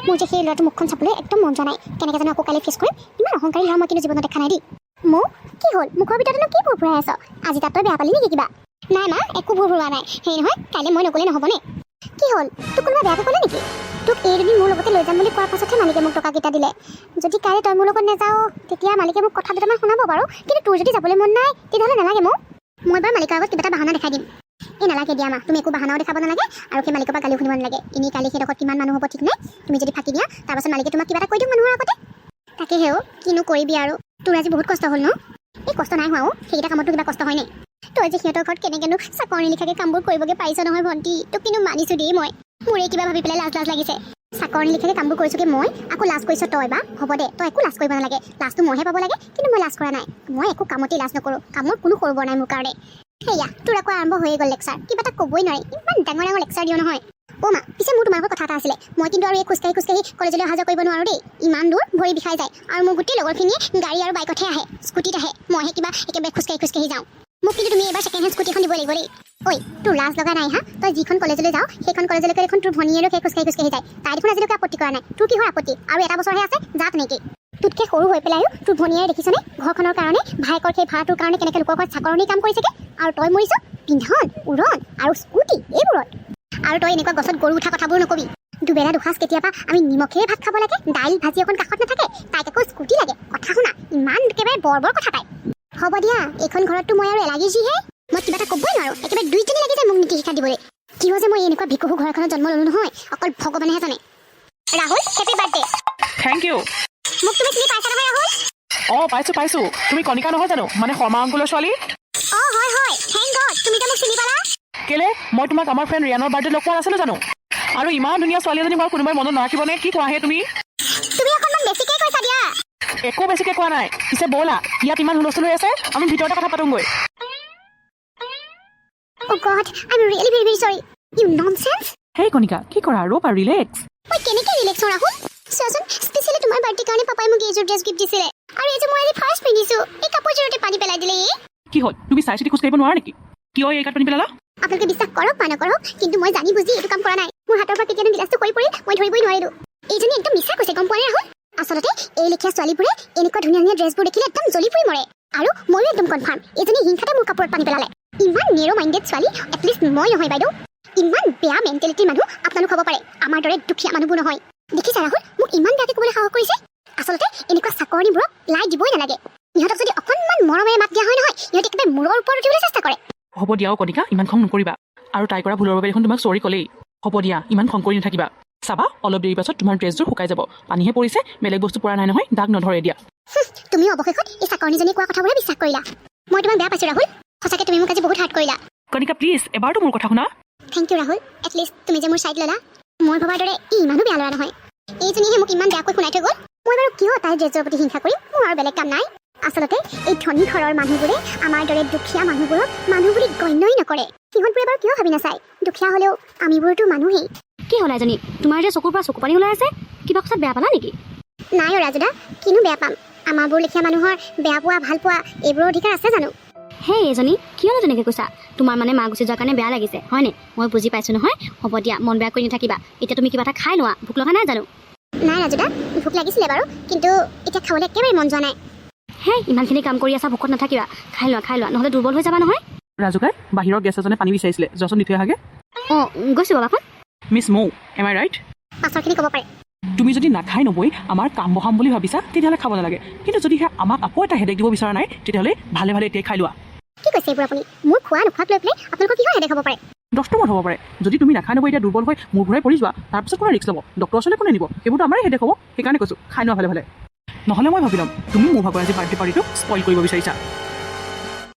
মোৰ যে সেই ল'ৰাটো মুখখন চাবলৈ একদম মন যোৱা নাই কেনেকৈ জানো আকৌ কালি ফেচ কৰিম ইমান অহংকাৰী ল'ৰা মই কিন্তু জীৱনত দেখা নাই দেই মোক কি হ'ল মুখৰ ভিতৰতনো কি ভুৰ ভৰাই আছ আজি তাত তই বেয়া পালি নেকি কিবা নাই মা একো ভুৰ ভৰোৱা নাই সেই নহয় কাইলৈ মই নগ'লে নহ'বনে কি হ'ল তোক কোনোবা বেয়াকৈ ক'লে নেকি তোক এইদিন মোৰ লগতে লৈ যাম বুলি কোৱাৰ পাছতহে মালিকে মোক টকাকেইটা দিলে যদি কাইলৈ তই মোৰ লগত নাযাওঁ তেতিয়া মালিকে মোক কথা দুটামান শুনাব বাৰু কিন্তু তোৰ যদি যাবলৈ মন নাই তেতিয়াহ'লে নালাগে মোক মই বাৰু মালিকৰ আগত কিবা এটা বাহানা দেখাই দিম এই নালাগে দিয়া মা তুমি একো বাহানাও দেখাব নালাগে আৰু সেই মালিকৰ পৰা গালি শুনিব নালাগে এনেই কালি সেইডোখৰত কিমান মানুহ হ'ব ঠিক নাই তুমি যদি ফাঁকি দিয়া তাৰপাছত মালিকে তোমাক কিবা এটা কৈ দিওঁ মানুহৰ আগতে তাকে হেও কিনো কৰিবি আৰু তোৰ আজি বহুত কষ্ট হ'ল ন এই কষ্ট নাই হোৱাও সেইকেইটা কামতো কিবা কষ্ট হয়নে তই যে সিহঁতৰ ঘৰত কেনেকেনো চাকৰি লিখাকে কামবোৰ কৰিবগৈ পাৰিছ নহয় ভণ্টি তোক কিন্তু মানিছোঁ দেই মই মোৰে কিবা ভাবি পেলাই লাজ লাজ লাগিছে চাকৰি লিখাকে কামবোৰ কৰিছোগে মই আকৌ লাজ কৰিছ তই বা হ'ব দে তই একো লাজ কৰিব নালাগে লাজটো মইহে পাব লাগে কিন্তু মই লাজ কৰা নাই মই একো কামতেই লাজ নকৰোঁ কামৰ কোনো সৰু বৰ নাই মোৰ কাৰণে সেয়া তোৰ আকৌ আৰম্ভ হৈয়ে গ'ল লেকচাৰ কিবা এটা ক'বই নোৱাৰি ইমান ডাঙৰ ডাঙৰ লেকচাৰ দিওঁ নহয় অ' মা পিছে মোৰ তোমাৰ কথা এটা আছিলে মই কিন্তু আৰু এই খোজকাঢ়ি কলেজলৈ অহা যোৱা কৰিব নোৱাৰোঁ দেই ইমান দূৰ ভৰি বিষাই যায় আৰু মোৰ গোটেই লগৰখিনিয়ে গাড়ী আৰু বাইকতহে আহে স্কুটিত আহে মইহে কিবা একেবাৰে খোজকাঢ়ি যাওঁ মোক কিন্তু তুমি এবাৰ ছেকেণ্ড হেণ্ড স্কুটি এখন দিব লাগিব দেই ঐ তোৰ লাজ লগা নাই হা তই যিখন কলেজলৈ যাওঁ সেইখন কলেজলৈকে দেখোন তোৰ ভনীয়েৰো সেই খোজকাঢ়ি যায় তাই দেখোন আজিলৈকে আপত্তি কৰা নাই তোৰ কিহৰ আপত্তি আৰু এটা বছৰহে আছে যা তেনেকৈ তোতকৈ সৰু হৈ পেলাইও তোৰ ভনীয়ে দেখিছনে ঘৰখনৰ কাৰণে ভাইকৰ সেই ভাড়াটোৰ কাৰণে কেনেকৈ লোকৰ ঘৰত চাকৰণি কাম কৰিছেগে আৰু তই মৰিছ পিন্ধন উৰণ আৰু স্কুটি এইবোৰত আৰু তই এনেকুৱা গছত গৰু উঠা কথাবোৰ নকবি দুবেলা দুসাঁজ কেতিয়াবা আমি নিমখেৰে ভাত খাব লাগে দাইল ভাজি অকণ কাষত নাথাকে তাইক আকৌ স্কুটি লাগে কথা শুনা ইমান একেবাৰে বৰ কথা তাই হ'ব দিয়া এইখন ঘৰততো মই আৰু এলাগি যিহে মই কিবা এটা ক'বই নোৱাৰোঁ একেবাৰে দুইজনী লাগি যায় মোক নীতি শিক্ষা দিবলৈ কিয় যে মই এনেকুৱা ভিকহু ঘৰ এখনত জন্ম ল'লোঁ নহয় অকল ভগৱানেহে জানে Rahul happy birthday thank you মোক তুমি চিনি পাইছা নহয় ৰাহুল অঁ পাইছোঁ তুমি কণিকা নহয় জানো মানে শৰ্মা আংকুলৰ ছোৱালী অঁ হয় থেংক গড তুমি যে মোক চিনি পালা কেলে মই তোমাক আমাৰ ফ্ৰেণ্ড ৰিয়ানৰ বাৰ্থডে লগ পোৱা নাছিলোঁ জানো আৰু ইমান ধুনীয়া ছোৱালী এজনী বাৰু কোনোবাই মনত নাৰাখিবনে কি কোৱাহে তুমি অকণমান বেছিকৈ কৈছা দিয়া একো বেছিকৈ কোৱা নাই পিছে ব'লা ইয়াত ইমান হুলস্থুল হৈ আছে আমি ভিতৰতে কথা পাতোঁগৈ Oh God, I'm really very sorry. You nonsense. হেই কণিকা কি কৰা ৰ'বা ৰিলেক্স মই কেনেকৈ ৰিলেক্স হওঁ ৰাহুল চোৱাচোন স্পেচিয়েলি তোমাৰ বাৰ্থডে কাৰণে পাপাই মোক এইযোৰ ড্ৰেছ গিফ্ট দিছিলে আৰু এইযোৰ মই আজি ফাৰ্ষ্ট পিন্ধিছোঁ এই কাপোৰযোৰতে পানী পেলাই দিলে কি হ'ল তুমি চাই চিতি খোজকাঢ়িব নোৱাৰা নেকি কিয় এই কাট পানী পেলালা আপোনালোকে বিশ্বাস কৰক বা নকৰক কিন্তু মই জানি বুজি এইটো কাম কৰা নাই মোৰ হাতৰ পৰা কেতিয়ানো গিলাচটো কৰি মই ধৰিবই নোৱাৰিলোঁ এইজনী একদম মিছা কৈছে গম পোৱা নাই ৰাহুল আচলতে এই লেখীয়া ছোৱালীবোৰে এনেকুৱা ধুনীয়া ড্ৰেছবোৰ দেখিলে একদম জ্বলি ফুৰি মৰে আৰু ময়ো একদম কনফাৰ্ম এইজনী হিংসাতে মোৰ কাপোৰত পানী পেলালে ইমান নেৰ' মাইণ্ডেড ছোৱালী এটলিষ্ট মই নহয় বাইদেউ ইমান বেয়া মেণ্টেলিটিৰ মানুহ আপোনালোক হ'ব পাৰে আমাৰ দৰে দুখীয়া মানুহবোৰ নহয় দেখিছা ৰাহুল মোক ইমান বেয়াকৈ ক'বলৈ সাহস কৰিছে আচলতে এনেকুৱা চাকৰিবোৰক লাই দিবই নালাগে ইহঁতক যদি অকণমান মৰমেৰে মাত দিয়া হয় নহয় ইহঁতে একেবাৰে মূৰৰ ওপৰত উঠিবলৈ চেষ্টা কৰে হ'ব দিয়াও কণিকা ইমান খং নকৰিবা আৰু তাই কৰা ভুলৰ বাবে দেখোন তোমাক চৰি ক'লেই হ'ব দিয়া ইমান খং কৰি নাথাকিবা চাবা অলপ দেৰি পাছত তোমাৰ ড্ৰেছযোৰ শুকাই যাব পানীহে পৰিছে বেলেগ বস্তু পৰা নাই নহয় দাগ নধৰে দিয়া তুমি অৱশেষত এই চাকৰিজনীয়ে কোৱা কথাবোৰে বিশ্বাস কৰিলা মই তোমাক বেয়া পাইছোঁ ৰাহুল সঁচাকৈ তুমি মোক আজি বহুত হাৰ্ট কৰিলা কণিকা প্লিজ এবাৰতো মোৰ কথা শুনা থেংক ইউ ৰাহুল এটলিষ্ট তুমি যে মোৰ ছাইড ল'লা মই ভবাৰ দৰে ইমানো বেয়া ল'ৰা নহয় এইজনীহে মোক ইমান বেয়াকৈ শুনাই থৈ গ'ল মই বাৰু কিয় তাইৰ ড্ৰেছৰ প্ৰতি হিংসা কৰিম মোৰ আৰু বেলেগ কাম নাই আচলতে এই ধনী ঘৰৰ মানুহবোৰে আমাৰ দৰে দুখীয়া মানুহবোৰক মানুহ বুলি গণ্যই নকৰে সিহঁতবোৰে বাৰু কিয় ভাবি নাচায় দুখীয়া হ'লেও আমিবোৰতো মানুহেই কি হ'ল এজনী তোমাৰ যে চকুৰ পৰা চকু পানী ওলাই আছে কিবা কথাত বেয়া পালা নেকি নাই অ' ৰাজুদা কিনো বেয়া পাম আমাৰবোৰ লেখীয়া মানুহৰ বেয়া পোৱা ভাল পোৱা এইবোৰৰ অধিকাৰ আছে জানো হেই এজনী কিয়নো তেনেকৈ কৈছা তোমাৰ মানে মা গুচি যোৱাৰ কাৰণে বেয়া লাগিছে হয়নে মই বুজি পাইছোঁ নহয় হ'ব দিয়া মন বেয়া কৰি নাথাকিবা এতিয়া তুমি কিবা এটা খাই লোৱা ভোক লগা নাই জানো নাই ৰাজুদা ভোক লাগিছিলে বাৰু কিন্তু এতিয়া খাবলৈ একেবাৰে মন যোৱা নাই হেই ইমানখিনি কাম কৰি আছা ভোকত নাথাকিবা খাই লোৱা নহ'লে দুৰ্বল হৈ যাবা নহয় ৰাজুকাই বাহিৰৰ গেছ এজনে পানী বিচাৰিছিলে যোৱাচোন দি থৈ আহাগে অঁ গৈছোঁ বাবাখন মিছ মৌ এম আই ৰাইট পাছৰখিনি ক'ব পাৰে তুমি যদি নাখাই নবৈ আমাৰ কাম বহাম বুলি ভাবিছা তেতিয়াহ'লে খাব নালাগে কিন্তু যদিহে আমাক আকৌ এটা হেডেক দিব বিচৰা নাই তেতিয়াহ'লে ভালে এতিয়াই খাই লোৱা কি কৈছে এইবোৰ আপুনি মোৰ খোৱা নোখোৱাক লৈ পেলাই আপোনালোকৰ কিহৰ হেডেক হ'ব পাৰে ডক্টৰ হ'ব পাৰে যদি তুমি নাখাই নবৈ এতিয়া দুৰ্বল হৈ মোৰ ঘূৰাই পৰি যোৱা তাৰপিছত কোনে ৰিক্স ল'ব ডক্টৰৰ ওচৰলৈ কোনে নিব সেইবোৰতো আমাৰে হেডেক হ'ব সেইকাৰণে কৈছোঁ খাই লোৱা ভালে নহ'লে মই ভাবি ল'ম তুমি মোৰ ভাগৰ আজি বাৰ্থডে পাৰ্টিটো স্পইল কৰিব বিচাৰিছা